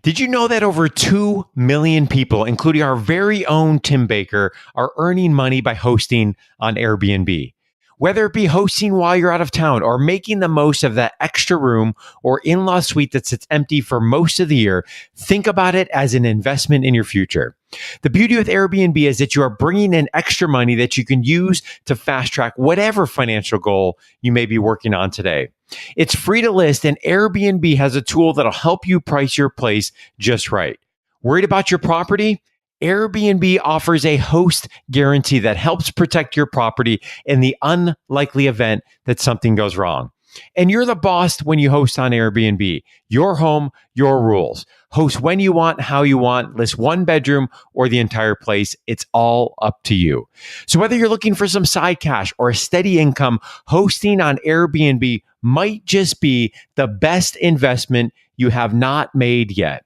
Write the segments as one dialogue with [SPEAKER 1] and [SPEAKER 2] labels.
[SPEAKER 1] Did you know that over 2 million people, including our very own Tim Baker, are earning money by hosting on Airbnb? Whether it be hosting while you're out of town or making the most of that extra room or in-law suite that sits empty for most of the year, think about it as an investment in your future. The beauty with Airbnb is that you are bringing in extra money that you can use to fast track whatever financial goal you may be working on today. It's free to list, and Airbnb has a tool that'll help you price your place just right. Worried about your property? Airbnb offers a host guarantee that helps protect your property in the unlikely event that something goes wrong. And you're the boss when you host on Airbnb. Your home, your rules. Host when you want, how you want, list one bedroom or the entire place. It's all up to you. So whether you're looking for some side cash or a steady income, hosting on Airbnb might just be the best investment you have not made yet.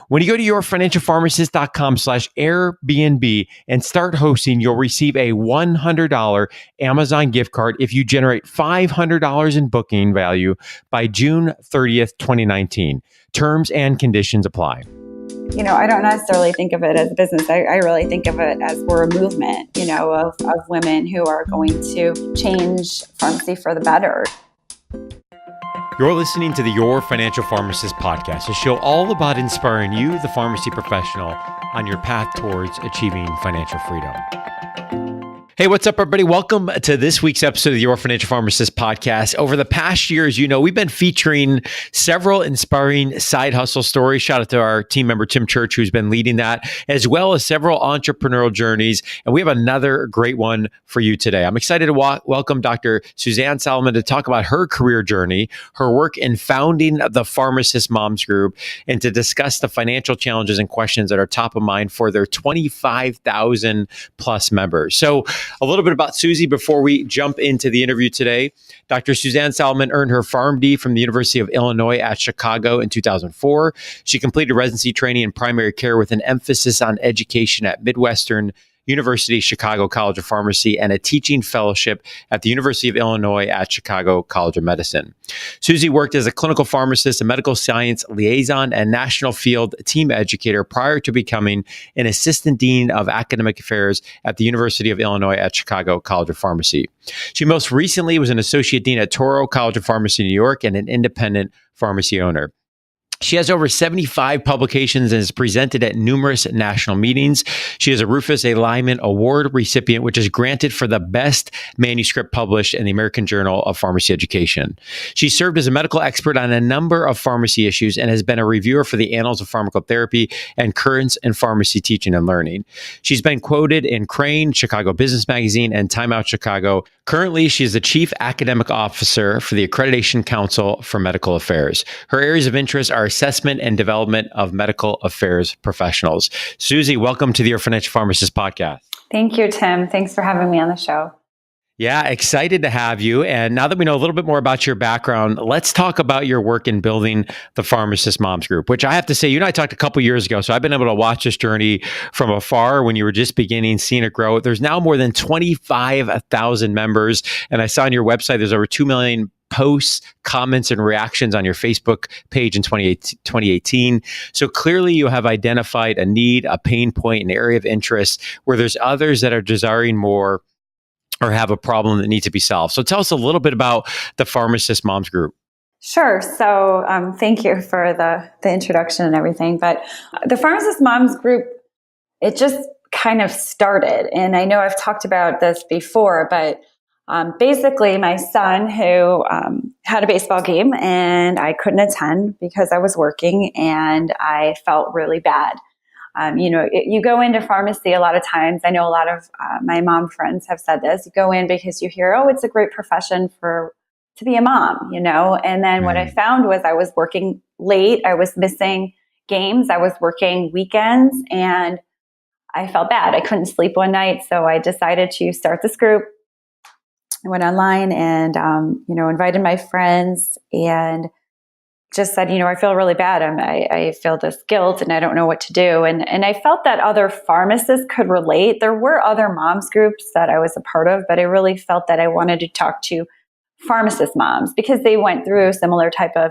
[SPEAKER 1] When you go to yourfinancialpharmacist.com/Airbnb and start hosting, you'll receive a $100 Amazon gift card if you generate $500 in booking value by June 30th, 2019. Terms and conditions apply.
[SPEAKER 2] I don't necessarily think of it as a business. I really think of it as we're a movement, of women who are going to change pharmacy for the better.
[SPEAKER 1] You're listening to the Your Financial Pharmacist podcast, a show all about inspiring you, the pharmacy professional, on your path towards achieving financial freedom. Hey, what's up, everybody? Welcome to this week's episode of the Your Financial Pharmacist podcast. Over the past years, we've been featuring several inspiring side hustle stories. Shout out to our team member, Tim Church, who's been leading that, as well as several entrepreneurial journeys. And we have another great one for you today. I'm excited to welcome Dr. Suzanne Soliman to talk about her career journey, her work in founding the Pharmacist Moms Group, and to discuss the financial challenges and questions that are top of mind for their 25,000 plus members. So a little bit about Susie before we jump into the interview today. Dr. Suzanne Soliman earned her PharmD from the University of Illinois at Chicago in 2004. She completed residency training in primary care with an emphasis on education at Midwestern University Chicago College of Pharmacy and a teaching fellowship at the University of Illinois at Chicago College of Medicine. Susie worked as a clinical pharmacist, a medical science liaison, and national field team educator prior to becoming an assistant dean of academic affairs at the University of Illinois at Chicago College of Pharmacy. She most recently was an associate dean at Toro College of Pharmacy, New York, and an independent pharmacy owner. She has over 75 publications and is presented at numerous national meetings. She is a Rufus A. Lyman Award recipient, which is granted for the best manuscript published in the American Journal of Pharmacy Education. She served as a medical expert on a number of pharmacy issues and has been a reviewer for the Annals of Pharmacotherapy and Currents in Pharmacy Teaching and Learning. She's been quoted in Crane, Chicago Business Magazine, and Time Out Chicago. Currently, she is the Chief Academic Officer for the Accreditation Council for Medical Affairs. Her areas of interest are assessment and development of medical affairs professionals. Susie, welcome to the Your Financial Pharmacist podcast.
[SPEAKER 2] Thank you, Tim. Thanks for having me on the show.
[SPEAKER 1] Yeah, excited to have you. And now that we know a little bit more about your background, let's talk about your work in building the Pharmacist Moms Group, which I have to say, you and I talked a couple years ago. So I've been able to watch this journey from afar when you were just beginning, seeing it grow. There's now more than 25,000 members. And I saw on your website, there's over 2 million posts, comments, and reactions on your Facebook page in 2018. So clearly you have identified a need, a pain point, an area of interest where there's others that are desiring more or have a problem that needs to be solved. So tell us a little bit about the Pharmacist Moms Group.
[SPEAKER 2] Sure. So thank you for the introduction and everything. But the Pharmacist Moms Group, it just kind of started. And I know I've talked about this before, but basically my son who had a baseball game and I couldn't attend because I was working and I felt really bad. You go into pharmacy a lot of times. I know a lot of my mom friends have said this. You go in because you hear, oh, it's a great profession to be a mom, And then what I found was I was working late. I was missing games. I was working weekends and I felt bad. I couldn't sleep one night. So I decided to start this group. I went online and, invited my friends and just said, I feel really bad. I feel this guilt and I don't know what to do. And I felt that other pharmacists could relate. There were other moms groups that I was a part of, but I really felt that I wanted to talk to pharmacist moms because they went through similar type of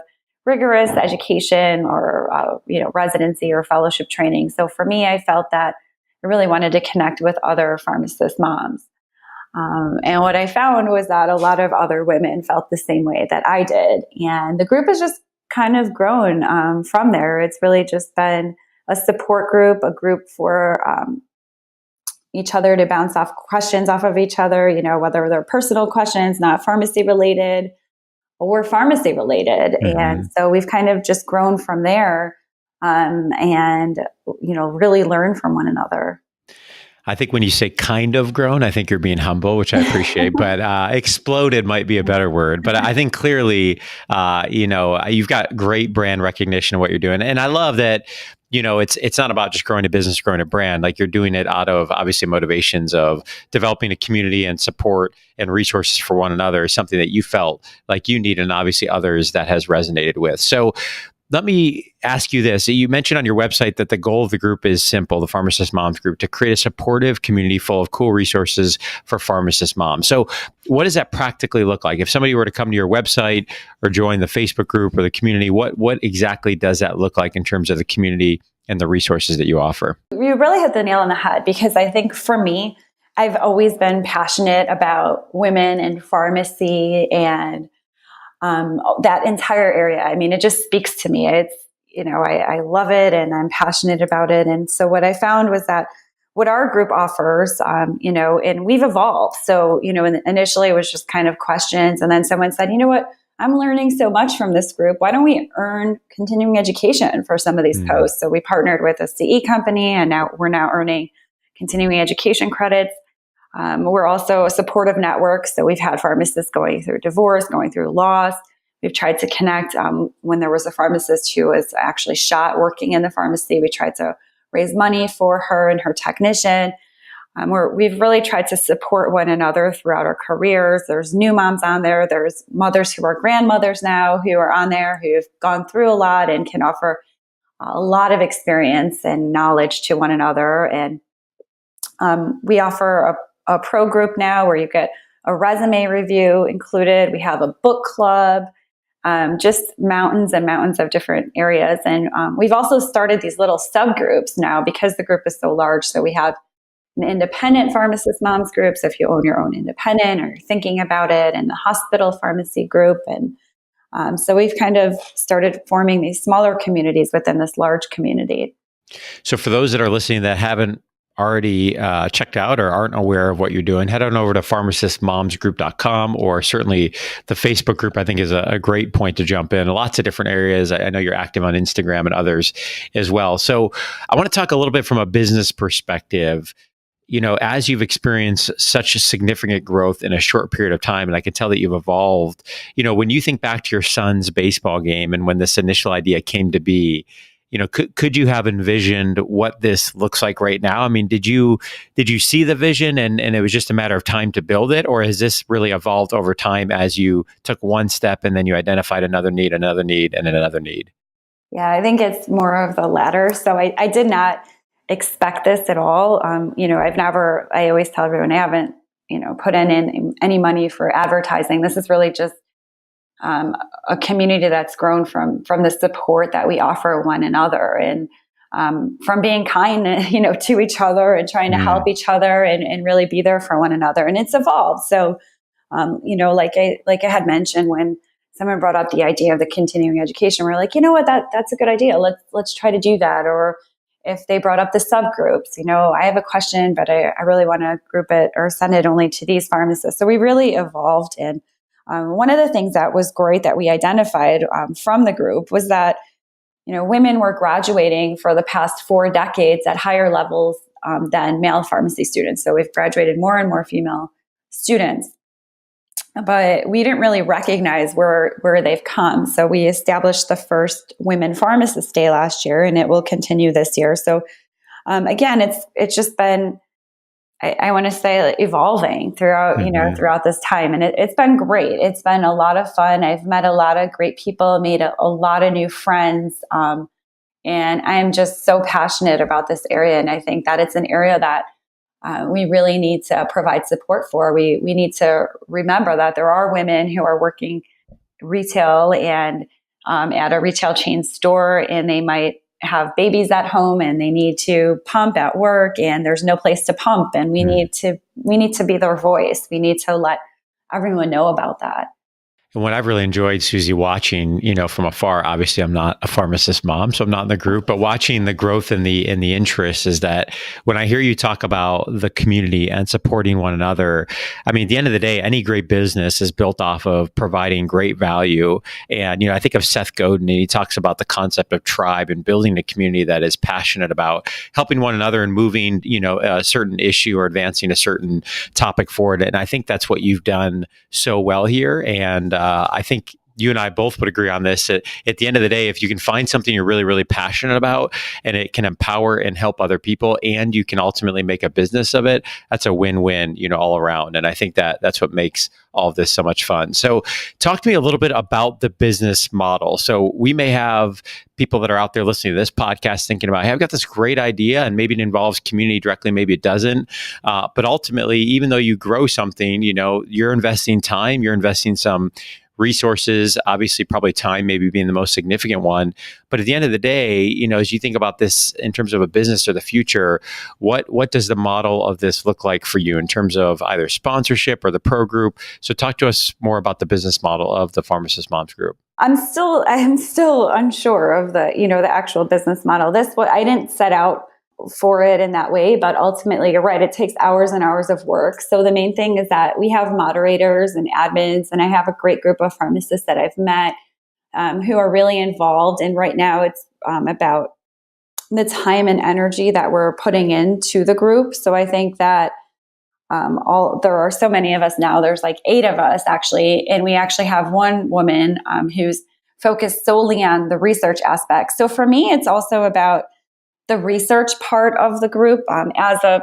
[SPEAKER 2] rigorous education or, residency or fellowship training. So for me, I felt that I really wanted to connect with other pharmacist moms. And what I found was that a lot of other women felt the same way that I did. And the group has just kind of grown from there. It's really just been a support group, a group for each other to bounce off questions off of each other, whether they're personal questions, not pharmacy related or pharmacy related.
[SPEAKER 1] Mm-hmm.
[SPEAKER 2] And so we've kind of just grown from there and, really learn from one another.
[SPEAKER 1] I think when you say kind of grown, I think you're being humble, which I appreciate, but exploded might be a better word. But I think clearly, you've got great brand recognition of what you're doing. And I love that, it's not about just growing a business, growing a brand. Like you're doing it out of obviously motivations of developing a community and support and resources for one another is something that you felt like you need and obviously others that has resonated with. So let me ask you this. You mentioned on your website that the goal of the group is simple, the Pharmacist Moms Group, to create a supportive community full of cool resources for pharmacist moms. So what does that practically look like? If somebody were to come to your website or join the Facebook group or the community, what exactly does that look like in terms of the community and the resources that you offer?
[SPEAKER 2] You really hit the nail on the head, because I think for me, I've always been passionate about women and pharmacy and that entire area. I mean, it just speaks to me. It's, I love it and I'm passionate about it. And so what I found was that what our group offers, and we've evolved. So, initially it was just kind of questions. And then someone said, you know what, I'm learning so much from this group. Why don't we earn continuing education for some of these posts? So we partnered with a CE company and now we're earning continuing education credits. We're also a supportive network. So we've had pharmacists going through divorce, going through loss. We've tried to connect. When there was a pharmacist who was actually shot working in the pharmacy, we tried to raise money for her and her technician. We've really tried to support one another throughout our careers. There's new moms on there. There's mothers who are grandmothers now who are on there who've gone through a lot and can offer a lot of experience and knowledge to one another. And we offer a pro group now where you get a resume review included. We have a book club, just mountains and mountains of different areas. And we've also started these little subgroups now because the group is so large. So we have an independent pharmacist moms group. So if you own your own independent or you're thinking about it, and the hospital pharmacy group. And so we've kind of started forming these smaller communities within this large community.
[SPEAKER 1] So for those that are listening that haven't already checked out or aren't aware of what you're doing, head on over to pharmacistmomsgroup.com, or certainly the Facebook group, I think is a great point to jump in. Lots of different areas. I know you're active on Instagram and others as well. So I want to talk a little bit from a business perspective. As you've experienced such a significant growth in a short period of time, and I can tell that you've evolved, when you think back to your son's baseball game and when this initial idea came to be, could you have envisioned what this looks like right now? I mean, did you see the vision and it was just a matter of time to build it? Or has this really evolved over time as you took one step and then you identified another need, and another need?
[SPEAKER 2] Yeah, I think it's more of the latter. So I did not expect this at all. I always tell everyone I haven't, put in any money for advertising. This is really just a community that's grown from the support that we offer one another, and from being kind, to each other and trying to help each other and really be there for one another. And it's evolved. So, like I had mentioned, when someone brought up the idea of the continuing education, we're like, that's a good idea. Let's try to do that. Or if they brought up the subgroups, I have a question, but I really want to group it or send it only to these pharmacists. So we really evolved. And one of the things that was great that we identified from the group was that, women were graduating for the past 4 decades at higher levels than male pharmacy students. So we've graduated more and more female students. But we didn't really recognize where they've come. So we established the first Women Pharmacist Day last year, and it will continue this year. So again, it's just been, I want to say, evolving throughout, throughout this time. And it's been great. It's been a lot of fun. I've met a lot of great people, made a lot of new friends. And I'm just so passionate about this area. And I think that it's an area that we really need to provide support for. We need to remember that there are women who are working retail and at a retail chain store, and they might have babies at home and they need to pump at work and there's no place to pump, and we need to be their voice. We need to let everyone know about that.
[SPEAKER 1] And what I've really enjoyed, Susie, watching, from afar, obviously I'm not a pharmacist mom, so I'm not in the group, but watching the growth in the interest is that when I hear you talk about the community and supporting one another, I mean, at the end of the day, any great business is built off of providing great value. And, I think of Seth Godin, and he talks about the concept of tribe and building a community that is passionate about helping one another and moving, a certain issue or advancing a certain topic forward. And I think that's what you've done so well here. And I think you and I both would agree on this. At the end of the day, if you can find something you're really, really passionate about and it can empower and help other people, and you can ultimately make a business of it, that's a win-win, all around. And I think that's what makes all of this so much fun. So talk to me a little bit about the business model. So we may have people that are out there listening to this podcast thinking about, hey, I've got this great idea and maybe it involves community directly, maybe it doesn't. But ultimately, even though you grow something, you're investing time, you're investing some resources, obviously probably time maybe being the most significant one. But at the end of the day, as you think about this in terms of a business or the future, what does the model of this look like for you in terms of either sponsorship or the pro group? So talk to us more about the business model of the Pharmacist Moms Group.
[SPEAKER 2] I am still unsure of the actual business model. I didn't set out for it in that way, but ultimately you're right, it takes hours and hours of work. So the main thing is that we have moderators and admins, and I have a great group of pharmacists that I've met who are really involved. And right now it's about the time and energy that we're putting into the group. So I think that there are so many of us now. There's like 8 of us actually, and we actually have one woman who's focused solely on the research aspect. So for me, it's also about the research part of the group. As a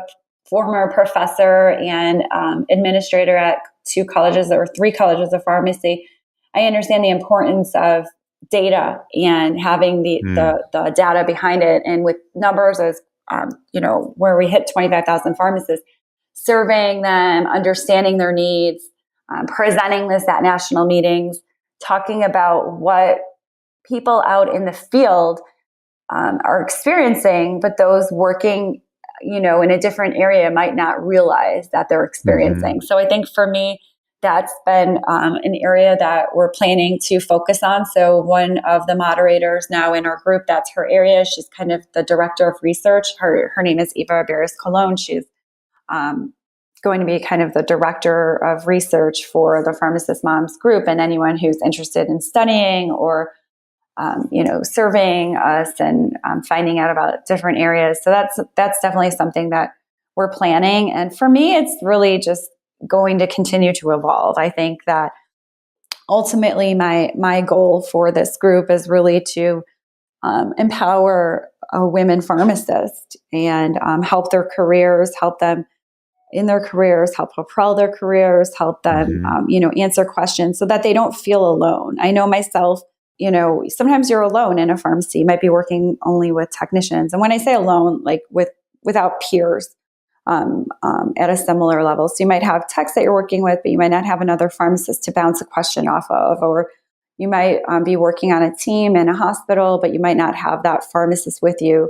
[SPEAKER 2] former professor and administrator at 2 colleges or 3 colleges of pharmacy, I understand the importance of data and having the data behind it. And with numbers as, where we hit 25,000 pharmacists, surveying them, understanding their needs, presenting this at national meetings, talking about what people out in the field are experiencing, but those working, in a different area might not realize that they're experiencing. So I think for me, that's been an area that we're planning to focus on. So one of the moderators now in our group, that's her area. She's kind of the director of research. Her name is Eva Barris-Colon. She's going to be kind of the director of research for the Pharmacist Moms Group, and anyone who's interested in studying or surveying us and finding out about different areas. So that's definitely something that we're planning. And for me, it's really just going to continue to evolve. I think that ultimately my goal for this group is really to empower women pharmacists and help their careers, help them in their careers, help propel their careers, help them, answer questions so that they don't feel alone. I know myself, sometimes you're alone in a pharmacy. You might be working only with technicians. And when I say alone, like without peers at a similar level. So you might have techs that you're working with, but you might not have another pharmacist to bounce a question off of. Or you might be working on a team in a hospital, but you might not have that pharmacist with you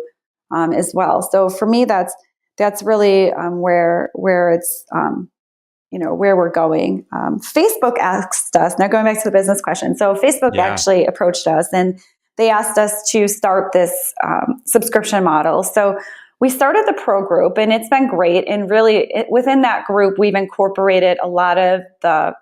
[SPEAKER 2] as well. So for me, that's really where it's where we're going. Facebook asked us, now going back to the business question. So Facebook actually approached us and they asked us to start this subscription model. So we started the pro group and it's been great. And really within that group, we've incorporated a lot of the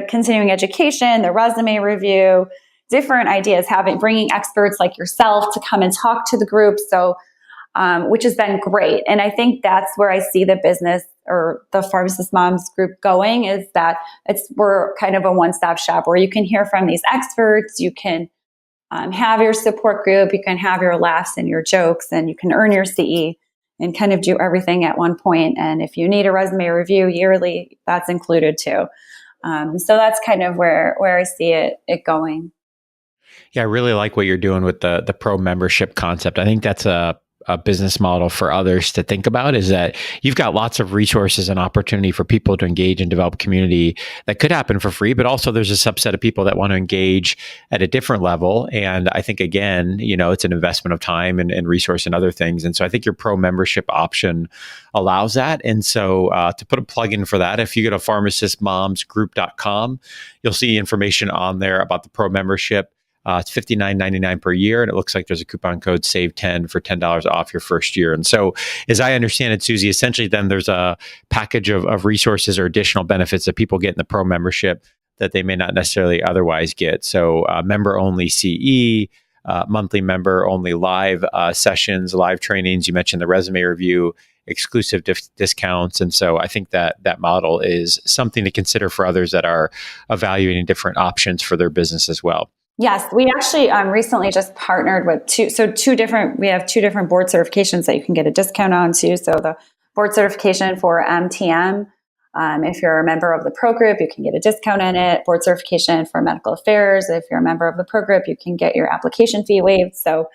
[SPEAKER 2] continuing education, the resume review, different ideas, bringing experts like yourself to come and talk to the group. So which has been great. And I think that's where I see the business or the Pharmacist Moms Group going, is that we're kind of a one-stop shop where you can hear from these experts, you can have your support group, you can have your laughs and your jokes, and you can earn your CE and kind of do everything at one point. And if you need a resume review yearly, that's included too. So that's kind of where I see it going.
[SPEAKER 1] Yeah, I really like what you're doing with the pro membership concept. I think that's a a business model for others to think about, is that you've got lots of resources and opportunity for people to engage and develop community that could happen for free, but also there's a subset of people that want to engage at a different level. And I think, again, it's an investment of time and resource and other things. And so I think your pro membership option allows that. And so to put a plug in for that, if you go to pharmacistmomsgroup.com, you'll see information on there about the pro membership. It's $59.99 per year, and it looks like there's a coupon code SAVE10 for $10 off your first year. And so, as I understand it, Susie, essentially then there's a package of resources or additional benefits that people get in the pro membership that they may not necessarily otherwise get. So, member-only CE, monthly member-only live sessions, live trainings. You mentioned the resume review, exclusive discounts. And so I think that model is something to consider for others that are evaluating different options for their business as well.
[SPEAKER 2] Yes, we actually recently just partnered with we have two different board certifications that you can get a discount on too. So the board certification for MTM, if you're a member of the pro group, you can get a discount on it. Board certification for medical affairs, if you're a member of the pro group, you can get your application fee waived. So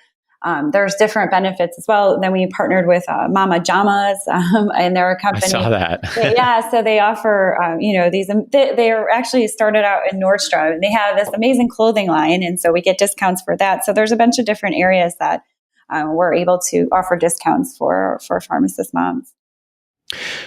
[SPEAKER 2] there's different benefits as well. And then we partnered with Mama Jamas, and they're a company.
[SPEAKER 1] I saw that.
[SPEAKER 2] So they offer, they are actually started out in Nordstrom, and they have this amazing clothing line. And so we get discounts for that. So there's a bunch of different areas that we're able to offer discounts for pharmacist moms.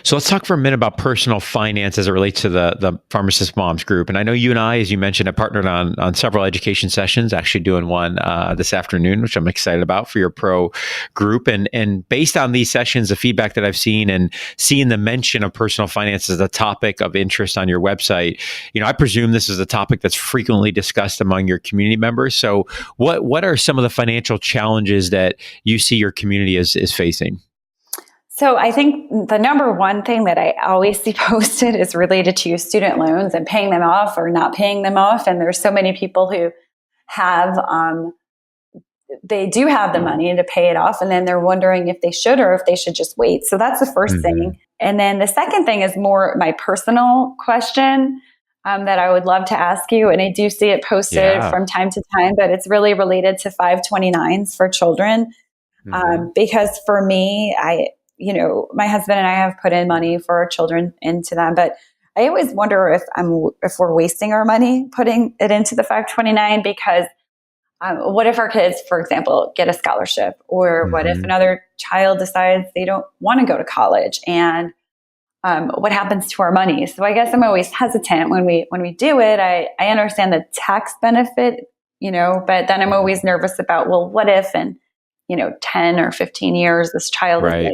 [SPEAKER 1] So let's talk for a minute about personal finance as it relates to the Pharmacist Moms group. And I know you and I, as you mentioned, have partnered on several education sessions, actually doing one this afternoon, which I'm excited about for your pro group. And based on these sessions, the feedback that I've seen and seeing the mention of personal finance as a topic of interest on your website, I presume this is a topic that's frequently discussed among your community members. So what are some of the financial challenges that you see your community is facing?
[SPEAKER 2] So I think the number one thing that I always see posted is related to student loans and paying them off or not paying them off. And there's so many people who have, they do have the money to pay it off, and then they're wondering if they should or if they should just wait. So that's the first thing. And then the second thing is more my personal question that I would love to ask you. And I do see it posted from time to time, but it's really related to 529s for children. Because for me, my husband and I have put in money for our children into them, but I always wonder if we're wasting our money putting it into the 529, because what if our kids, for example, get a scholarship, or what if another child decides they don't want to go to college, and what happens to our money? So I guess I'm always hesitant when we do it. I understand the tax benefit, but then I'm always nervous about, well, what if in 10 or 15 years, this child is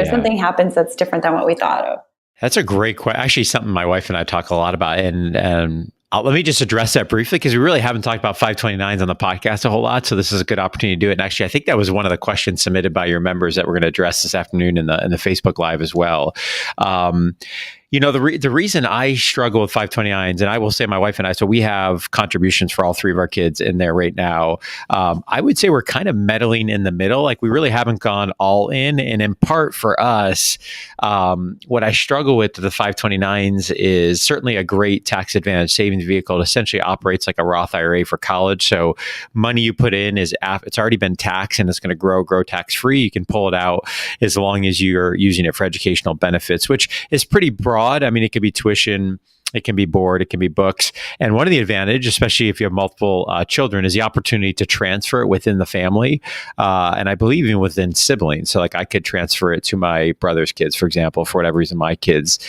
[SPEAKER 2] something happens that's different than what we thought of.
[SPEAKER 1] That's a great question. Actually, something my wife and I talk a lot about. And let me just address that briefly, because we really haven't talked about 529s on the podcast a whole lot. So this is a good opportunity to do it. And actually, I think that was one of the questions submitted by your members that we're going to address this afternoon in the Facebook Live as well. The reason I struggle with 529s, and I will say my wife and I, so we have contributions for all three of our kids in there right now. I would say we're kind of meddling in the middle. Like, we really haven't gone all in. And in part for us, what I struggle with the 529s is certainly a great tax advantage savings vehicle. It essentially operates like a Roth IRA for college. So money you put in it's already been taxed, and it's going to grow tax free. You can pull it out as long as you're using it for educational benefits, which is pretty broad. I mean, it could be tuition, it can be board, it can be books. And one of the advantages, especially if you have multiple children, is the opportunity to transfer it within the family. And I believe even within siblings. So like, I could transfer it to my brother's kids, for example, for whatever reason my kids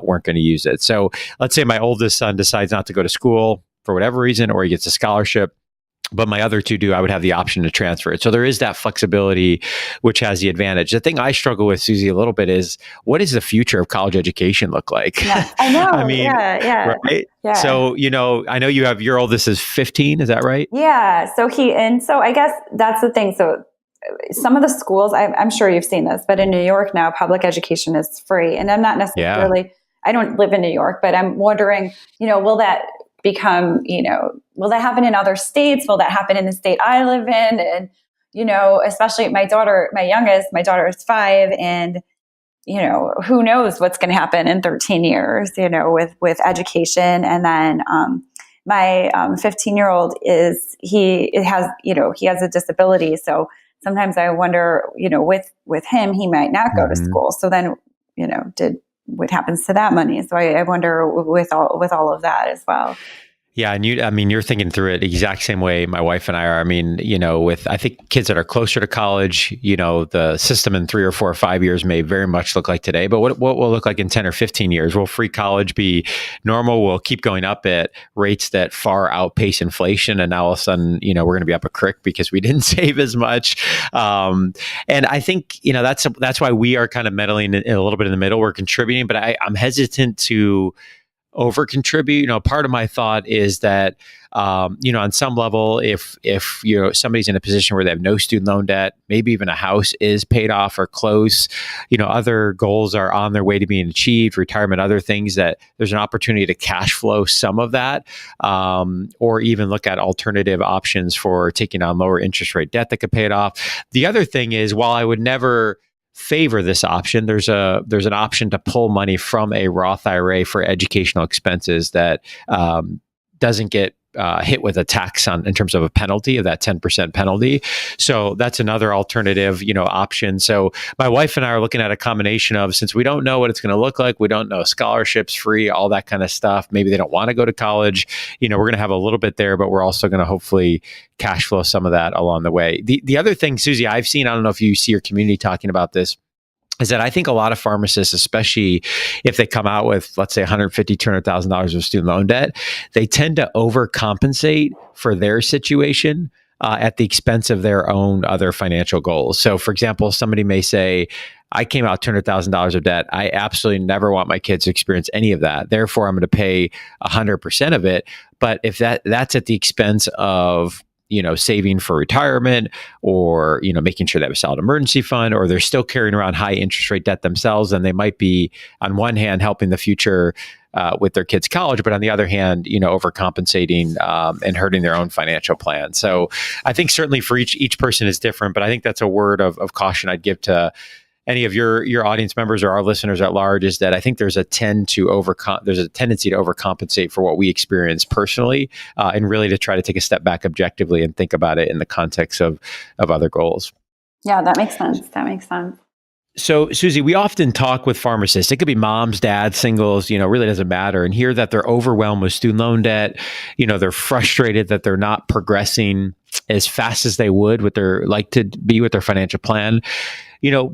[SPEAKER 1] weren't going to use it. So let's say my oldest son decides not to go to school for whatever reason, or he gets a scholarship, but my other two do, I would have the option to transfer it. So there is that flexibility, which has the advantage. The thing I struggle with, Susie, a little bit is, what does the future of college education look like?
[SPEAKER 2] Yeah, I know.
[SPEAKER 1] I mean, right? Yeah. So, I know you have your oldest is 15, is that right?
[SPEAKER 2] Yeah. So I guess that's the thing. So some of the schools, I'm sure you've seen this, but in New York now, public education is free. And I'm not necessarily, I don't live in New York, but I'm wondering, will that become, will that happen in other states? Will that happen in the state I live in? And, especially my daughter is 5, and, who knows what's going to happen in 13 years, with education. And then, my 15-year-old he has a disability. So sometimes I wonder, with him, he might not go to school. So then, what happens to that money? So I wonder with all of that as well.
[SPEAKER 1] Yeah. And you're thinking through it the exact same way my wife and I are. I think kids that are closer to college, the system in 3 or 4 or 5 years may very much look like today, but what will look like in 10 or 15 years? Will free college be normal? Will keep going up at rates that far outpace inflation? And now all of a sudden, we're going to be up a creek because we didn't save as much. And I think, that's why we are kind of meddling in a little bit in the middle. We're contributing, but I'm hesitant to over contribute. Part of my thought is that, on some level, if somebody's in a position where they have no student loan debt, maybe even a house is paid off or close, other goals are on their way to being achieved, retirement, other things, that there's an opportunity to cash flow some of that, or even look at alternative options for taking on lower interest rate debt that could pay it off. The other thing is, while I would never favor this option, there's an option to pull money from a Roth IRA for educational expenses that doesn't get hit with a tax in terms of a penalty of that 10% penalty. So that's another alternative, option. So my wife and I are looking at a combination of, since we don't know what it's going to look like, we don't know scholarships, free, all that kind of stuff. Maybe they don't want to go to college. We're going to have a little bit there, but we're also going to hopefully cash flow some of that along the way. The other thing, Susie, I've seen, I don't know if you see your community talking about this, is that I think a lot of pharmacists, especially if they come out with, let's say, $150,000, $200,000 of student loan debt, they tend to overcompensate for their situation at the expense of their own other financial goals. So, for example, somebody may say, I came out $200,000 of debt. I absolutely never want my kids to experience any of that. Therefore, I'm going to pay 100% of it. But if that's at the expense of saving for retirement, or, making sure they have a solid emergency fund, or they're still carrying around high interest rate debt themselves, and they might be, on one hand, helping the future with their kids' college, but on the other hand, overcompensating and hurting their own financial plan. So I think certainly for each person is different, but I think that's a word of caution I'd give to any of your audience members or our listeners at large, is that I think there's a tendency to overcompensate for what we experience personally, and really to try to take a step back objectively and think about it in the context of other goals.
[SPEAKER 2] Yeah, that makes sense.
[SPEAKER 1] So, Susie, we often talk with pharmacists. It could be moms, dads, singles, really doesn't matter, and hear that they're overwhelmed with student loan debt. They're frustrated that they're not progressing as fast as they would with their financial plan.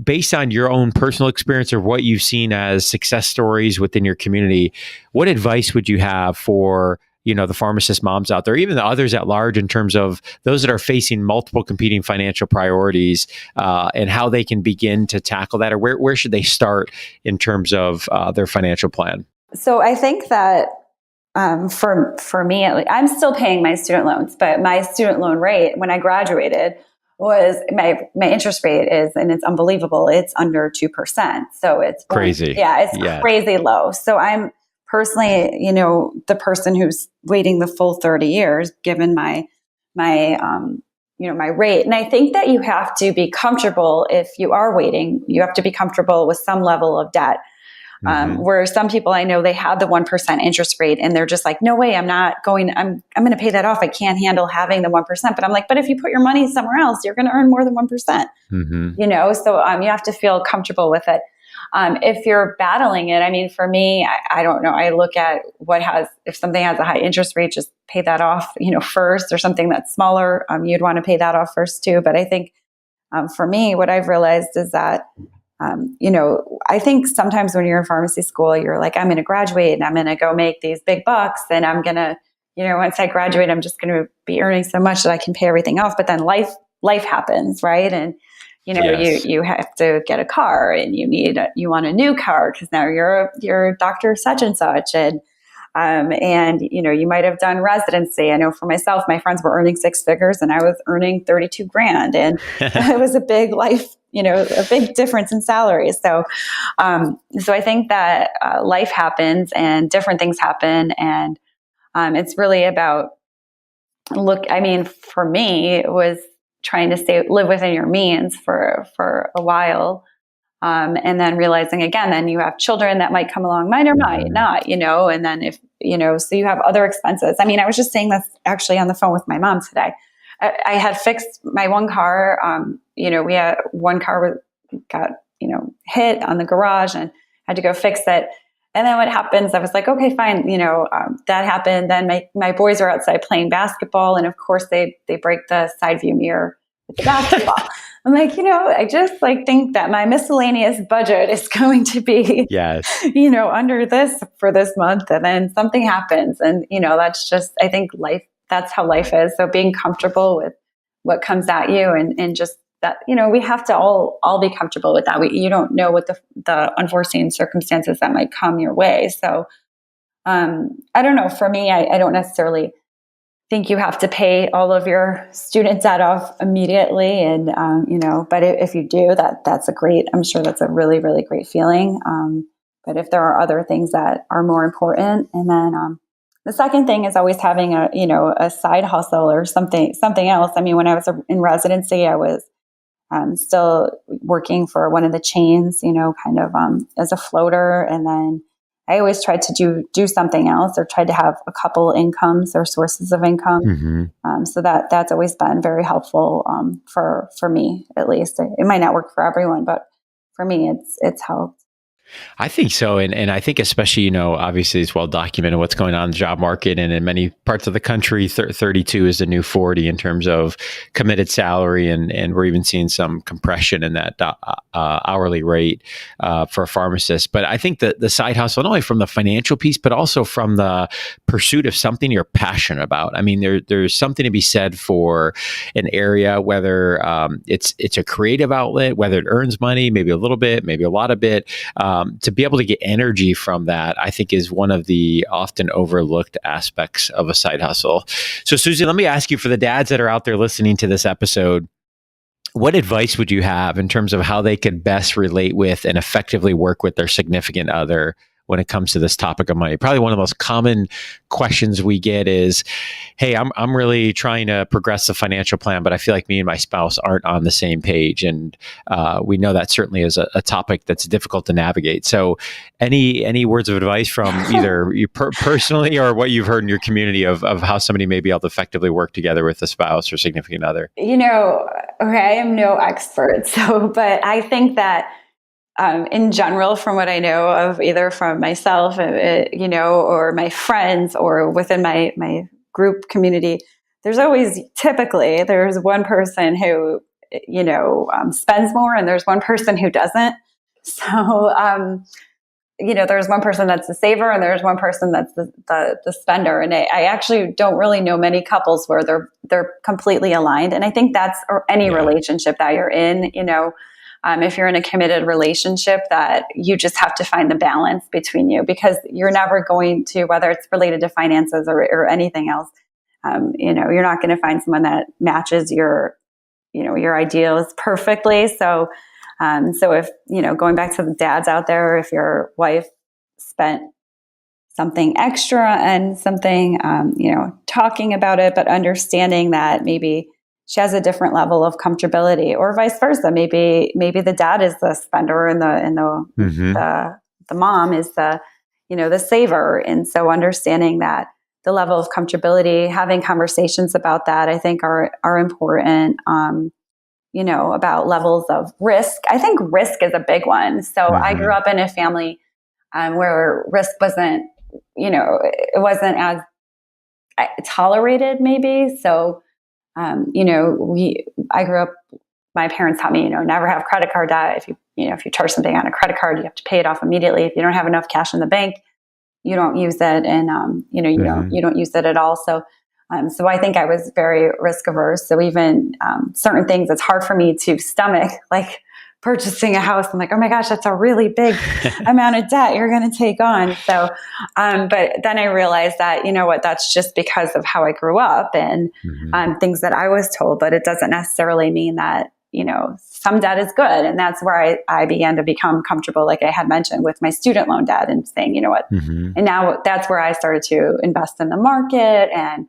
[SPEAKER 1] Based on your own personal experience or what you've seen as success stories within your community, what advice would you have for, the pharmacist moms out there, even the others at large, in terms of those that are facing multiple competing financial priorities, and how they can begin to tackle that, or where should they start in terms of their financial plan?
[SPEAKER 2] So I think that for me, at least, I'm still paying my student loans, but my student loan rate when I graduated was my interest rate and it's unbelievable. It's under 2%. So it's
[SPEAKER 1] crazy.
[SPEAKER 2] Crazy low. So I'm personally, the person who's waiting the full 30 years, given my rate. And I think that you have to be comfortable if you are waiting. You have to be comfortable with some level of debt. Where some people I know, they had the 1% interest rate and they're just like, no way, I'm going to pay that off. I can't handle having the 1%. But I'm like, but if you put your money somewhere else, you're going to earn more than 1%, so you have to feel comfortable with it. If you're battling it, for me, I don't know. I look at if something has a high interest rate, just pay that off, first, or something that's smaller. You'd want to pay that off first too. But I think for me, what I've realized is that I think sometimes when you're in pharmacy school, you're like, I'm going to graduate and I'm going to go make these big bucks. And I'm going to, once I graduate, I'm just going to be earning so much that I can pay everything off. But then life happens, right? And,
[SPEAKER 1] Yes.
[SPEAKER 2] you have to get a car and you want a new car because now you're Dr. such and such. And you might have done residency. I know for myself, my friends were earning 6 figures and I was earning 32 grand. And it was a big life, a big difference in salary. So I think that life happens and different things happen. And it's really about for me, it was trying to live within your means for a while. And then realizing again, then you have children that might come along, might or might not, and then if, so you have other expenses. I mean, I was just saying this actually on the phone with my mom today. I had fixed my one car. We had one car got, hit on the garage and had to go fix it. And then what happens, I was like, okay, fine. That happened. Then my boys are outside playing basketball. And of course they break the side view mirror with the basketball. I'm like, I just think that my miscellaneous budget is going to be, under this for this month. And then something happens. And, that's just, I think that's how life is. So being comfortable with what comes at you and just that, we have to all be comfortable with that. You don't know what the unforeseen circumstances that might come your way. So, I don't know. For me, I don't necessarily think you have to pay all of your student debt off immediately. And, but if you do, I'm sure that's a really, really great feeling. But if there are other things that are more important, and then, the second thing is always having a side hustle or something else. I mean, when I was in residency, I was still working for one of the chains, as a floater. And then I always tried to do something else or tried to have a couple incomes or sources of income. So that's always been very helpful for me, at least. It might not work for everyone, but for me, it's helped.
[SPEAKER 1] I think so. And I think especially, obviously it's well documented what's going on in the job market. And in many parts of the country, 32 is the new 40 in terms of committed salary. And we're even seeing some compression in that hourly rate for a pharmacist. But I think that the side hustle, not only from the financial piece, but also from the pursuit of something you're passionate about. I mean, there's something to be said for an area, whether it's a creative outlet, whether it earns money, maybe a little bit, maybe a lot of it. To be able to get energy from that, I think is one of the often overlooked aspects of a side hustle. So Susie, let me ask you, for the dads that are out there listening to this episode, what advice would you have in terms of how they could best relate with and effectively work with their significant other when it comes to this topic of money? Probably one of the most common questions we get is, hey, I'm really trying to progress the financial plan, but I feel like me and my spouse aren't on the same page. And we know that certainly is a topic that's difficult to navigate. So any words of advice from either you personally or what you've heard in your community of how somebody may be able to effectively work together with a spouse or significant other?
[SPEAKER 2] Okay, I am no expert. But I think that in general, from what I know of either from myself, or my friends or within my group community, there's one person who, spends more and there's one person who doesn't. So, there's one person that's the saver and there's one person that's the spender. And I actually don't really know many couples where they're completely aligned. And I think that's any relationship that you're in, if you're in a committed relationship, that you just have to find the balance between you, because you're never going to, whether it's related to finances or anything else, you're not going to find someone that matches your ideals perfectly. So if, going back to the dads out there, if your wife spent something extra and something, talking about it, but understanding that maybe she has a different level of comfortability, or vice versa. Maybe the dad is the spender and the mom is the saver. And so understanding that the level of comfortability, having conversations about that, I think are important. About levels of risk. I think risk is a big one. So I grew up in a family where risk wasn't, it wasn't as tolerated maybe. So I grew up, my parents taught me, never have credit card debt. If you charge something on a credit card, you have to pay it off immediately. If you don't have enough cash in the bank, you don't use it. And, you don't use it at all. So I think I was very risk averse. So even certain things, it's hard for me to stomach, like purchasing a house. I'm like, oh my gosh, that's a really big amount of debt you're going to take on. So, but then I realized that, that's just because of how I grew up and things that I was told, but it doesn't necessarily mean that, some debt is good. And that's where I began to become comfortable, like I had mentioned, with my student loan debt and saying, and now that's where I started to invest in the market and,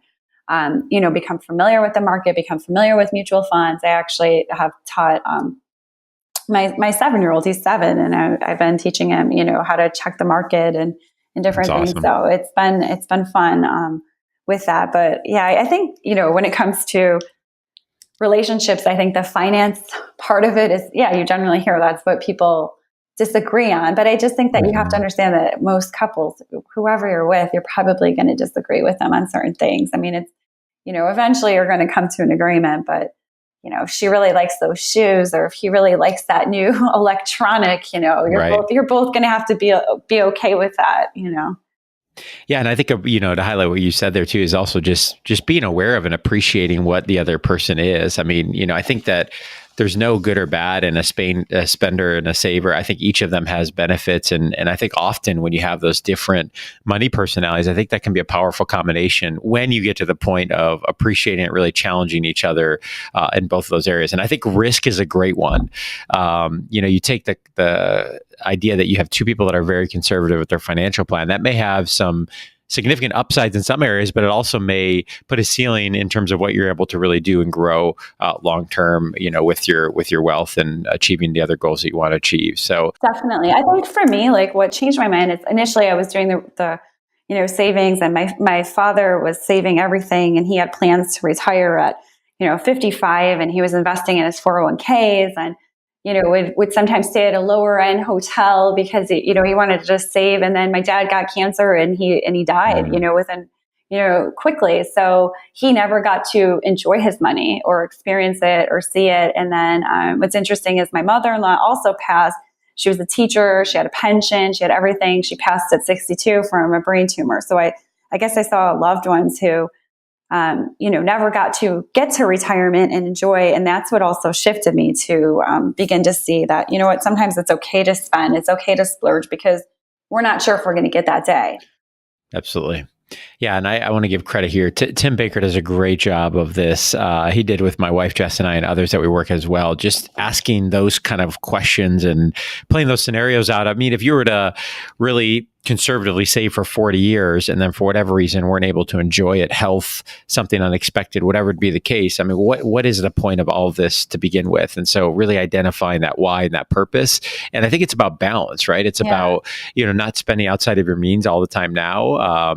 [SPEAKER 2] become familiar with the market, become familiar with mutual funds. I actually have taught, my 7-year-old, he's 7, and I've been teaching him, how to check the market and different
[SPEAKER 1] That's
[SPEAKER 2] things.
[SPEAKER 1] awesome.
[SPEAKER 2] So it's been fun with that. But yeah, I think, when it comes to relationships, I think the finance part of it is, you generally hear that's what people disagree on. But I just think that you have to understand that most couples, whoever you're with, you're probably going to disagree with them on certain things. I mean, it's, eventually you're going to come to an agreement, but if she really likes those shoes, or if he really likes that new electronic, you're both going to have to be okay with that.
[SPEAKER 1] Yeah, and I think to highlight what you said there too is also just being aware of and appreciating what the other person is. I mean, I think that there's no good or bad in a spender and a saver. I think each of them has benefits, and I think often when you have those different money personalities, I think that can be a powerful combination when you get to the point of appreciating it, really challenging each other in both of those areas. And I think risk is a great one. You take the idea that you have two people that are very conservative with their financial plan. That may have some significant upsides in some areas, but it also may put a ceiling in terms of what you're able to really do and grow long term, with your wealth and achieving the other goals that you want to achieve. So
[SPEAKER 2] definitely, I think for me, like what changed my mind is initially I was doing the savings, and my father was saving everything, and he had plans to retire at 55, and he was investing in his 401ks, and would sometimes stay at a lower end hotel because he wanted to just save. And then my dad got cancer, and he died, within, quickly. So he never got to enjoy his money or experience it or see it. And then what's interesting is my mother-in-law also passed. She was a teacher. She had a pension. She had everything. She passed at 62 from a brain tumor. So I guess I saw loved ones who never got to get to retirement and enjoy. And that's what also shifted me to begin to see that, sometimes it's okay to spend, it's okay to splurge, because we're not sure if we're going to get that day.
[SPEAKER 1] Absolutely. Yeah, and I want to give credit here. Tim Baker does a great job of this. He did with my wife, Jess, and I, and others that we work as well, just asking those kind of questions and playing those scenarios out. I mean, if you were to really conservatively save for 40 years and then for whatever reason weren't able to enjoy it, health, something unexpected, whatever would be the case, I mean, what is the point of all of this to begin with? And so really identifying that why and that purpose. And I think it's about balance, right? It's about, not spending outside of your means all the time now,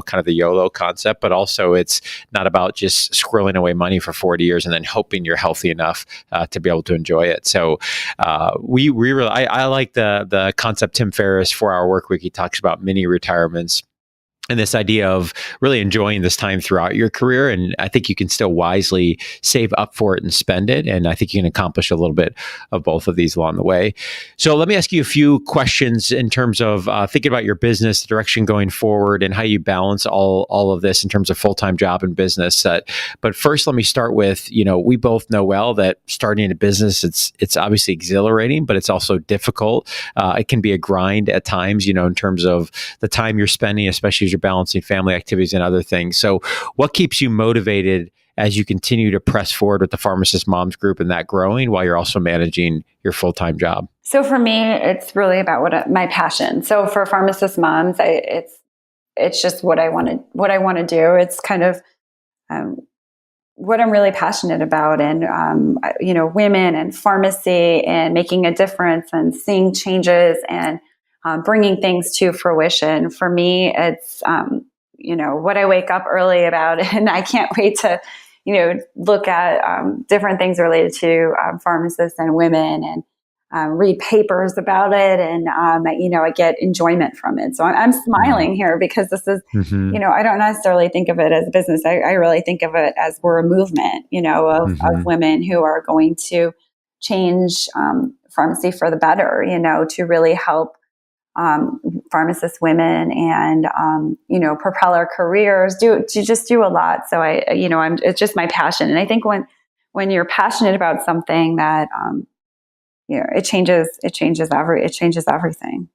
[SPEAKER 1] kind of the YOLO concept, but also it's not about just squirreling away money for 40 years and then hoping you're healthy enough to be able to enjoy it. So we really, I like the concept Tim Ferriss 4-Hour Workweek. He talks about mini retirements and this idea of really enjoying this time throughout your career. And I think you can still wisely save up for it and spend it. And I think you can accomplish a little bit of both of these along the way. So let me ask you a few questions in terms of thinking about your business, the direction going forward, and how you balance all of this in terms of full-time job and business. But first, let me start with, we both know well that starting a business, it's obviously exhilarating, but it's also difficult. It can be a grind at times, in terms of the time you're spending, especially as you're balancing family activities and other things. So what keeps you motivated as you continue to press forward with the Pharmacist Moms Group and that growing while you're also managing your full-time job?
[SPEAKER 2] So for me, it's really about my passion. So for Pharmacist Moms, it's just what I want to do. It's kind of what I'm really passionate about, and women and pharmacy and making a difference and seeing changes and bringing things to fruition. For me, it's, what I wake up early about, and I can't wait to, look at different things related to pharmacists and women, and read papers about it. And, I get enjoyment from it. So I'm smiling here because this is, I don't necessarily think of it as a business. I really think of it as we're a movement, of women who are going to change pharmacy for the better, to really help pharmacist women and, propel our careers, to just do a lot. So it's just my passion. And I think when you're passionate about something that, it changes everything.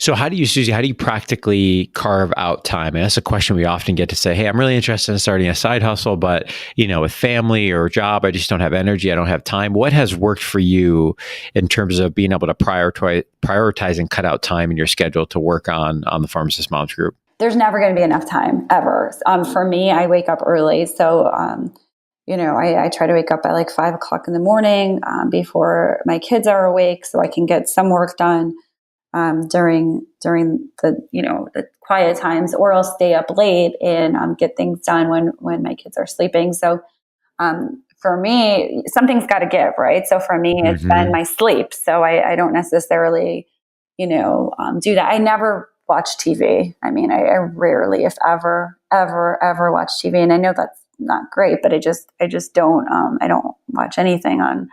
[SPEAKER 1] So how do you, Susie, how do you practically carve out time? And that's a question we often get to say, hey, I'm really interested in starting a side hustle, but, with family or job, I just don't have energy. I don't have time. What has worked for you in terms of being able to prioritize and cut out time in your schedule to work on the Pharmacist Moms Group?
[SPEAKER 2] There's never going to be enough time ever. For me, I wake up early. So, I try to wake up at like 5 o'clock in the morning before my kids are awake, so I can get some work done during the quiet times, or I'll stay up late and get things done when my kids are sleeping. So for me, something's got to give, right? So for me, it's been my sleep. So I don't necessarily, do that. I never watch TV. I mean, I rarely, if ever, watch TV. And I know that's not great, but I just don't, I don't watch anything on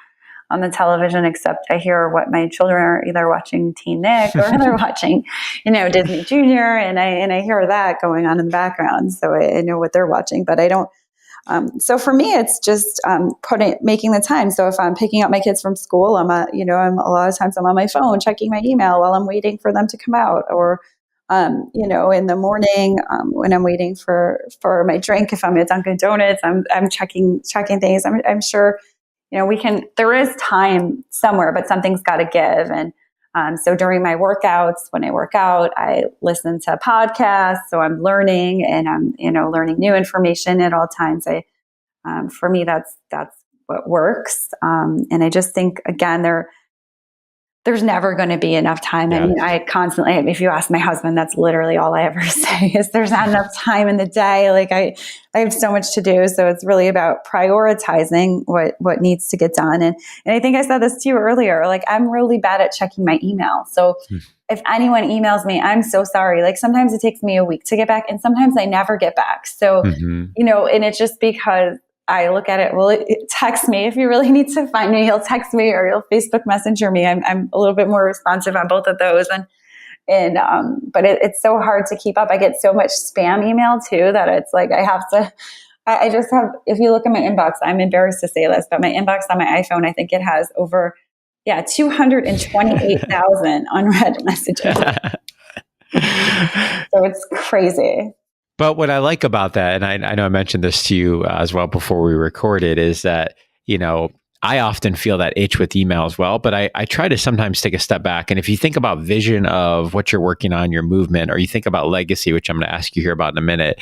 [SPEAKER 2] the television, except I hear what my children are either watching Teen Nick or they're watching, Disney Junior, and I hear that going on in the background. So I know what they're watching, but I don't. So for me, it's just making the time. So if I'm picking up my kids from school, I'm a lot of times I'm on my phone checking my email while I'm waiting for them to come out, or in the morning when I'm waiting for my drink, if I'm at Dunkin' Donuts, I'm checking things. I'm sure. There is time somewhere, but something's got to give. And so during my workouts, when I work out, I listen to podcasts. So I'm learning, and I'm, learning new information at all times. For me, that's what works. And I just think, again, there's never going to be enough time. Yeah. I mean, I constantly, if you ask my husband, that's literally all I ever say is there's not enough time in the day. Like I have so much to do. So it's really about prioritizing what needs to get done. And I think I said this to you earlier, like I'm really bad at checking my email. So if anyone emails me, I'm so sorry. Like sometimes it takes me a week to get back, and sometimes I never get back. So, and it's just because I look at it, well, text me. If you really need to find me, you'll text me or you'll Facebook Messenger me. I'm a little bit more responsive on both of those. But it's so hard to keep up. I get so much spam email too, that it's like, I just have, if you look at my inbox, I'm embarrassed to say this, but my inbox on my iPhone, I think it has over, 228,000 unread messages. So it's crazy.
[SPEAKER 1] But what I like about that, and I know I mentioned this to you as well before we recorded, is that, I often feel that itch with email as well, but I try to sometimes take a step back. And if you think about vision of what you're working on, your movement, or you think about legacy, which I'm going to ask you here about in a minute,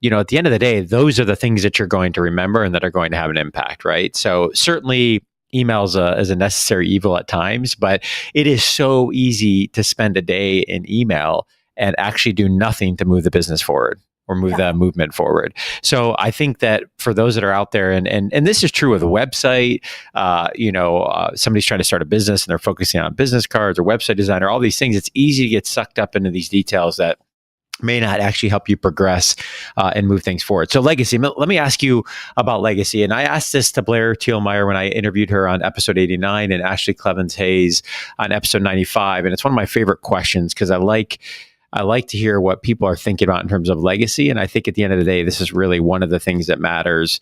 [SPEAKER 1] at the end of the day, those are the things that you're going to remember and that are going to have an impact, right? So certainly email is a necessary evil at times, but it is so easy to spend a day in email and actually do nothing to move the business forward or move the movement forward. So I think that for those that are out there, and this is true with a website, somebody's trying to start a business and they're focusing on business cards or website design or all these things, it's easy to get sucked up into these details that may not actually help you progress and move things forward. So legacy, let me ask you about legacy. And I asked this to Blair Thielmeyer when I interviewed her on episode 89 and Ashley Clevens-Hayes on episode 95. And it's one of my favorite questions because I like to hear what people are thinking about in terms of legacy. And I think at the end of the day, this is really one of the things that matters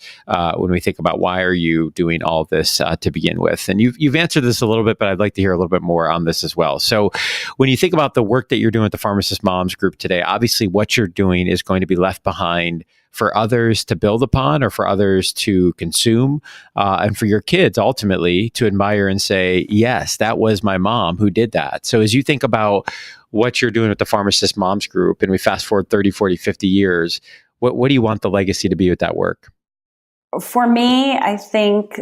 [SPEAKER 1] when we think about why are you doing all this to begin with. And you've answered this a little bit, but I'd like to hear a little bit more on this as well. So when you think about the work that you're doing with the Pharmacist Moms group today, obviously what you're doing is going to be left behind for others to build upon or for others to consume and for your kids ultimately to admire and say, yes, that was my mom who did that. So as you think about what you're doing with the Pharmacist Moms group, and we fast forward 30, 40, 50 years, what do you want the legacy to be with that work?
[SPEAKER 2] For me, I think,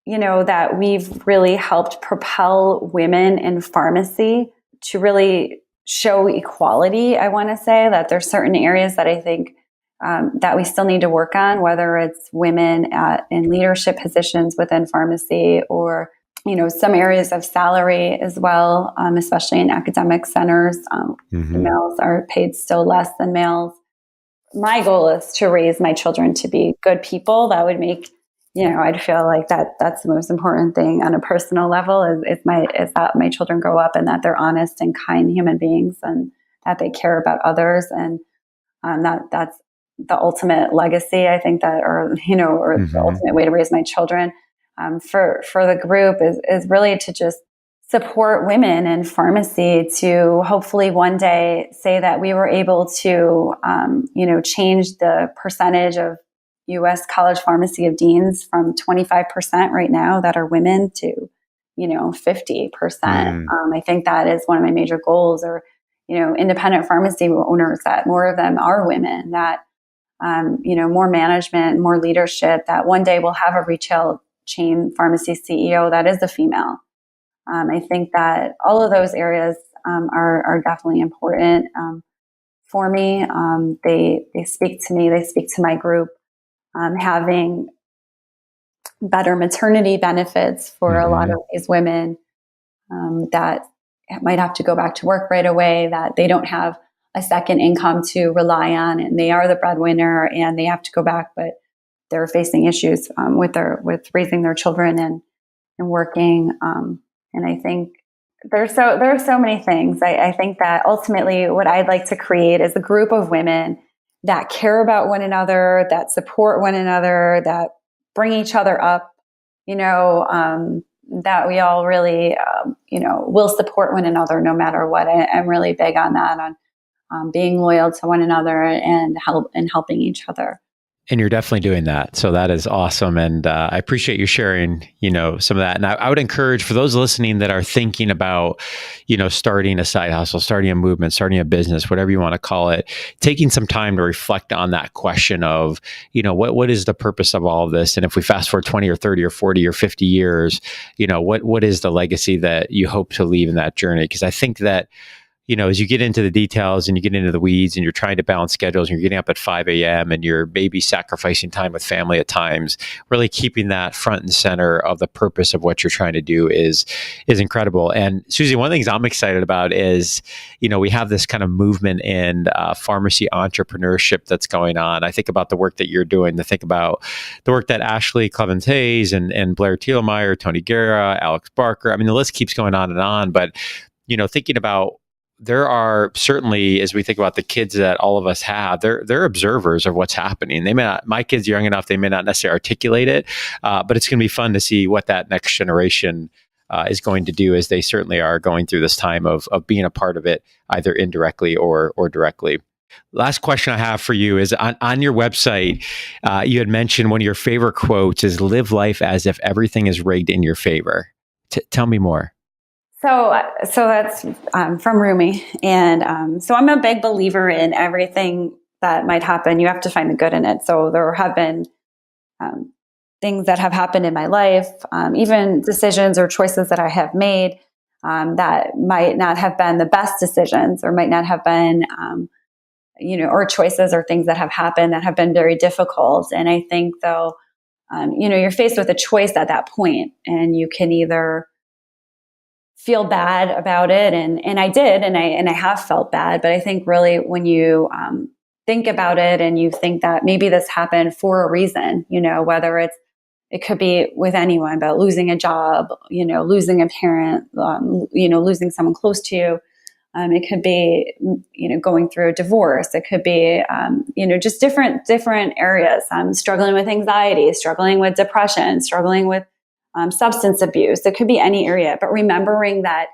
[SPEAKER 2] that we've really helped propel women in pharmacy to really show equality. I want to say that there's certain areas that I think that we still need to work on, whether it's women in leadership positions within pharmacy or some areas of salary as well, especially in academic centers. Females are paid still less than males. My goal is to raise my children to be good people. That would make, I'd feel like that's the most important thing on a personal level is that my children grow up and that they're honest and kind human beings and that they care about others. And that's the ultimate legacy, I think or the ultimate way to raise my children. For the group is really to just support women in pharmacy to hopefully one day say that we were able to, change the percentage of U.S. college pharmacy of deans from 25% right now that are women to, 50%. I think that is one of my major goals, or, independent pharmacy owners, that more of them are women, that more management, more leadership, that one day we'll have a retail chain pharmacy CEO that is a female. I think that all of those areas are definitely important for me. They speak to me. They speak to my group. Having better maternity benefits for a lot of these women that might have to go back to work right away, that they don't have a second income to rely on, and they are the breadwinner and they have to go back, but they're facing issues with raising their children and working. And I think there are so many things. I think that ultimately what I'd like to create is a group of women that care about one another, that support one another, that bring each other up, that we all really, will support one another no matter what. I'm really big on that, on being loyal to one another and helping each other.
[SPEAKER 1] And you're definitely doing that. So that is awesome. And I appreciate you sharing, some of that. And I would encourage, for those listening that are thinking about, starting a side hustle, starting a movement, starting a business, whatever you want to call it, taking some time to reflect on that question of, what is the purpose of all of this? And if we fast forward 20 or 30 or 40 or 50 years, what is the legacy that you hope to leave in that journey? Because I think that, as you get into the details and you get into the weeds and you're trying to balance schedules and you're getting up at 5 a.m. and you're maybe sacrificing time with family at times, really keeping that front and center of the purpose of what you're trying to do is incredible. And Susie, one of the things I'm excited about is, we have this kind of movement in pharmacy entrepreneurship that's going on. I think about the work that you're doing, I think about the work that Ashley Clevens-Hayes and Blair Thielmeyer, Tony Guerra, Alex Barker, the list keeps going on. But, thinking about, there are certainly, as we think about the kids that all of us have, they're observers of what's happening. They may not, my kids are young enough, they may not necessarily articulate it, but it's going to be fun to see what that next generation is going to do, as they certainly are going through this time of being a part of it, either indirectly or directly. Last question I have for you is on your website, you had mentioned one of your favorite quotes is "Live life as if everything is rigged in your favor." Tell me more.
[SPEAKER 2] So that's from Rumi. And so I'm a big believer in everything that might happen. You have to find the good in it. So there have been things that have happened in my life, even decisions or choices that I have made that might not have been the best decisions, or might not have been, or choices or things that have happened that have been very difficult. And I think, though, you're faced with a choice at that point, and you can either feel bad about it. And I did, and I have felt bad, but I think really when you think about it and you think that maybe this happened for a reason, whether it could be with anyone, but losing a job, losing a parent, losing someone close to you. It could be, going through a divorce. It could be, just different areas. Struggling with anxiety, struggling with depression, struggling with substance abuse. It could be any area, but remembering that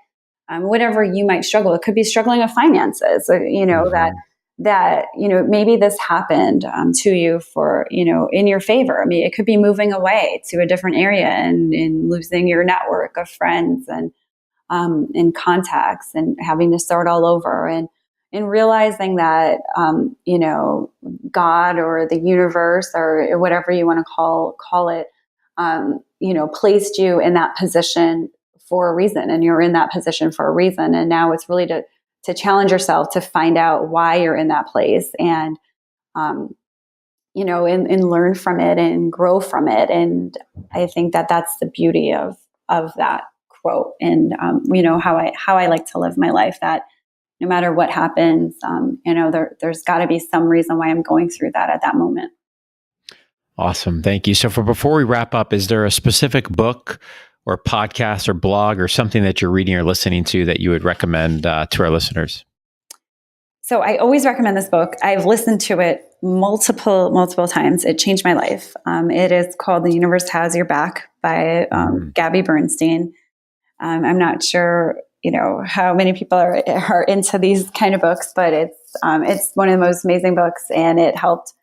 [SPEAKER 2] whatever you might struggle, it could be struggling with finances, that maybe this happened to you for, in your favor. It could be moving away to a different area and losing your network of friends and contacts and having to start all over, and realizing that, God or the universe or whatever you want to call it, placed you in that position for a reason, and you're in that position for a reason. And now it's really to challenge yourself to find out why you're in that place, and, and learn from it and grow from it. And I think that that's the beauty of that quote. And, how I like to live my life, that no matter what happens, there's got to be some reason why I'm going through that at that moment.
[SPEAKER 1] Awesome. Thank you. So before we wrap up, is there a specific book or podcast or blog or something that you're reading or listening to that you would recommend to our listeners?
[SPEAKER 2] So I always recommend this book. I've listened to it multiple times. It changed my life. It is called The Universe Has Your Back by Gabby Bernstein. I'm not sure, how many people are into these kind of books, but it's one of the most amazing books, and it helped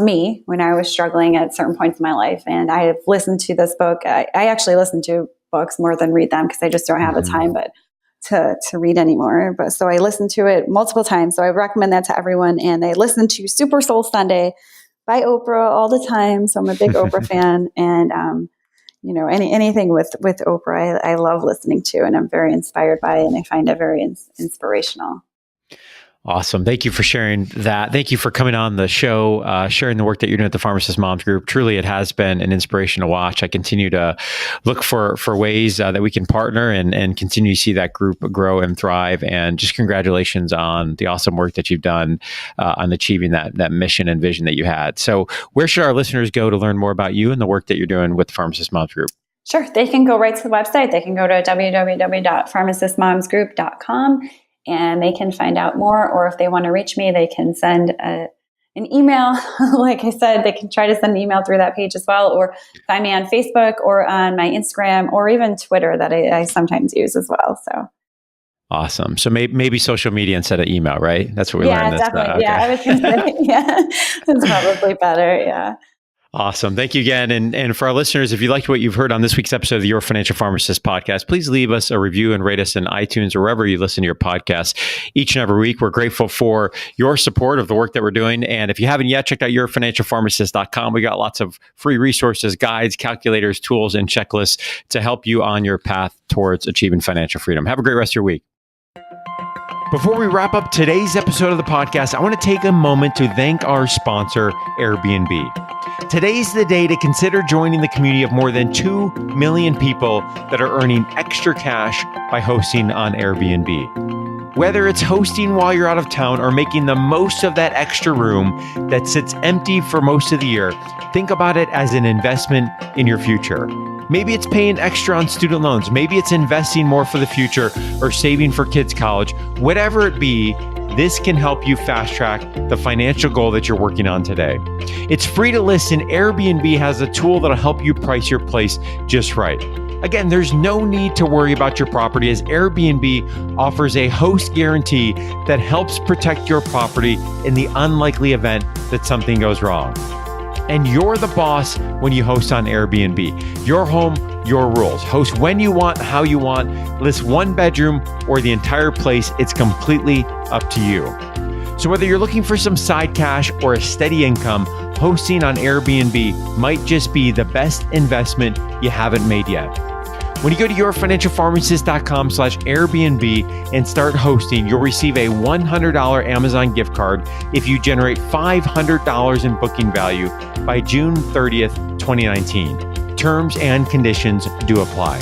[SPEAKER 2] me when I was struggling at certain points in my life. And I have listened to this book. I actually listen to books more than read them because I just don't have the time, but to read anymore. But so I listened to it multiple times. So I recommend that to everyone. And I listen to Super Soul Sunday by Oprah all the time. So I'm a big Oprah fan. And, anything with Oprah, I love listening to, and I'm very inspired by it. And I find it very inspirational.
[SPEAKER 1] Awesome. Thank you for sharing that. Thank you for coming on the show, sharing the work that you're doing at the Pharmacist Moms Group. Truly, it has been an inspiration to watch. I continue to look for ways that we can partner and continue to see that group grow and thrive. And just congratulations on the awesome work that you've done on achieving that mission and vision that you had. So where should our listeners go to learn more about you and the work that you're doing with the Pharmacist Moms Group?
[SPEAKER 2] Sure. They can go right to the website. They can go to www.pharmacistmomsgroup.com. And they can find out more, or if they want to reach me, they can send an email. Like I said, they can try to send an email through that page as well, or find me on Facebook or on my Instagram or even Twitter that I sometimes use as well. So
[SPEAKER 1] awesome. So maybe social media instead of email, right? That's what we learned.
[SPEAKER 2] Yeah, definitely. Okay. Yeah, I was going to say, that's probably better. Yeah.
[SPEAKER 1] Awesome. Thank you again. And for our listeners, if you liked what you've heard on this week's episode of the Your Financial Pharmacist podcast, please leave us a review and rate us in iTunes or wherever you listen to your podcasts each and every week. We're grateful for your support of the work that we're doing. And if you haven't yet, check out yourfinancialpharmacist.com. We got lots of free resources, guides, calculators, tools, and checklists to help you on your path towards achieving financial freedom. Have a great rest of your week. Before we wrap up today's episode of the podcast, I want to take a moment to thank our sponsor, Airbnb. Today's the day to consider joining the community of more than 2 million people that are earning extra cash by hosting on Airbnb. Whether it's hosting while you're out of town or making the most of that extra room that sits empty for most of the year, think about it as an investment in your future. Maybe it's paying extra on student loans. Maybe it's investing more for the future or saving for kids' college. Whatever it be, this can help you fast track the financial goal that you're working on today. It's free to listen. Airbnb has a tool that'll help you price your place just right. Again, there's no need to worry about your property as Airbnb offers a host guarantee that helps protect your property in the unlikely event that something goes wrong. And you're the boss when you host on Airbnb. Your home, your rules. Host when you want, how you want. List one bedroom or the entire place. It's completely up to you. So whether you're looking for some side cash or a steady income, hosting on Airbnb might just be the best investment you haven't made yet. When you go to yourfinancialpharmacist.com/Airbnb and start hosting, you'll receive a $100 Amazon gift card if you generate $500 in booking value by June 30th, 2019. Terms and conditions do apply.